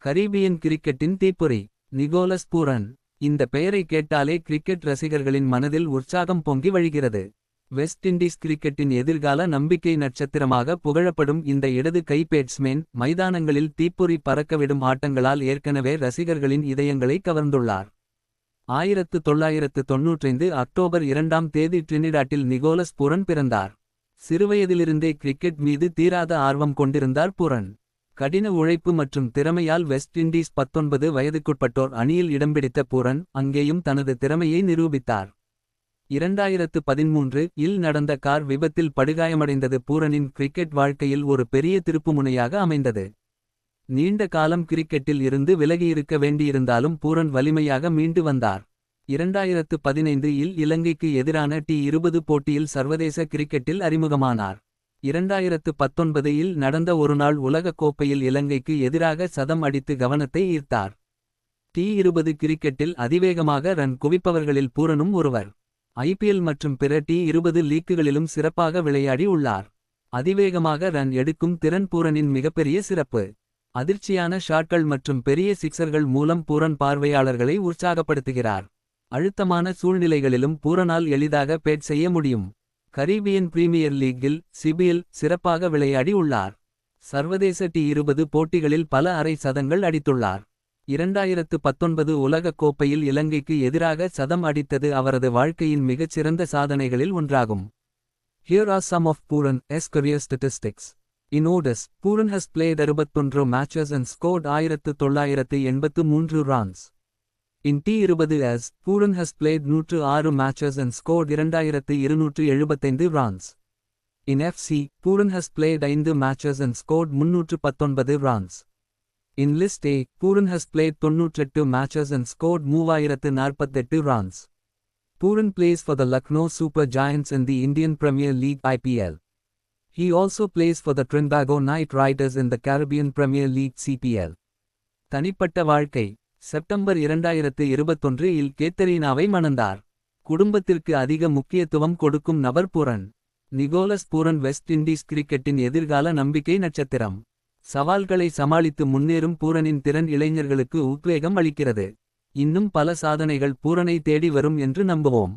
Caribbean கிரிக்கெட்டின் தீப்பொறி Nicholas Pooran. இந்த பெயரை கேட்டாலே கிரிக்கெட் ரசிகர்களின் மனதில் உற்சாகம் பொங்கி வழிகிறது. வெஸ்ட் இண்டீஸ் கிரிக்கெட்டின் எதிர்கால நம்பிக்கை நட்சத்திரமாக புகழப்படும் இந்த இடது கை பேட்ஸ்மேன் மைதானங்களில் தீப்பொறி பறக்கவிடும் ஆட்டங்களால் ஏற்கனவே ரசிகர்களின் இதயங்களை கவர்ந்துள்ளார். 1995 அக்டோபர் 2ஆம் தேதி ட்ரினிடாட்டில் நிகோலஸ் பூரன் பிறந்தார். சிறுவயதிலிருந்தே கிரிக்கெட் மீது தீராத ஆர்வம் கொண்டிருந்தார் பூரன். கடின உழைப்பு மற்றும் திறமையால் வெஸ்ட் இண்டீஸ் 19 வயதுக்குட்பட்டோர் அணியில் இடம்பிடித்த பூரன் அங்கேயும் தனது திறமையை நிரூபித்தார். 2013 இல் நடந்த கார் விபத்தில் படுகாயமடைந்தது பூரனின் கிரிக்கெட் வாழ்க்கையில் ஒரு பெரிய திருப்புமுனையாக அமைந்தது. நீண்ட காலம் கிரிக்கெட்டில் இருந்து விலகியிருக்க வேண்டியிருந்தாலும் பூரன் வலிமையாக மீண்டு வந்தார். 2015 இல் இலங்கைக்கு எதிரான T20 போட்டியில் சர்வதேச கிரிக்கெட்டில் அறிமுகமானார். 2019 இல் நடந்த ஒருநாள் உலகக் கோப்பையில் இலங்கைக்கு எதிராக சதம் அடித்து கவனத்தை ஈர்த்தார். T20 கிரிக்கெட்டில் அதிவேகமாக ரன் குவிப்பவர்களில் பூரனும் ஒருவர். IPL மற்றும் பிற T20 லீக்குகளிலும் சிறப்பாக விளையாடி உள்ளார். அதிவேகமாக ரன் எடுக்கும் திறன் பூரனின் மிகப்பெரிய சிறப்பு. அதிர்ச்சியான ஷாட்கள் மற்றும் பெரிய சிக்சர்கள் மூலம் பூரன் பார்வையாளர்களை உற்சாகப்படுத்துகிறார். அழுத்தமான சூழ்நிலைகளிலும் பூரனால் எளிதாக பேட் செய்ய முடியும். கரீபியன் பிரீமியர் லீக்கில் சிபியில் சிறப்பாக விளையாடி உள்ளார். சர்வதேச T20 போட்டிகளில் பல அரை சதங்கள் அடித்துள்ளார். 2019 உலகக் கோப்பையில் இலங்கைக்கு எதிராக சதம் அடித்தது அவரது வாழ்க்கையின் மிகச்சிறந்த சாதனைகளில் ஒன்றாகும். Here are some of Puran's career statistics. In ODIs, Puran has played 61 matches and scored 1983 runs. In T20s, Puran has played 106 matches and scored 2275 runs. In FC, Puran has played 5 matches and scored 319 runs. In List A, Puran has played 98 matches and scored 3048 runs. Puran plays for the Lucknow Super Giants in the Indian Premier League IPL. He also plays for the Trinbago Knight Riders in the Caribbean Premier League CPL. தனிப்பட்ட வாழ்க்கை September 2021 இல் கேத்தரீனாவை மணந்தார். குடும்பத்திற்கு அதிக முக்கியத்துவம் கொடுக்கும் நபர் Pooran. Nicholas Pooran West Indies கிரிக்கெட்டின் எதிர்கால நம்பிக்கை நட்சத்திரம். சவால்களை சமாளித்து முன்னேறும் பூரனின் திறன் இளைஞர்களுக்கு உத்வேகம் அளிக்கிறது. இன்னும் பல சாதனைகள் பூரனை தேடி வரும் என்று நம்புவோம்.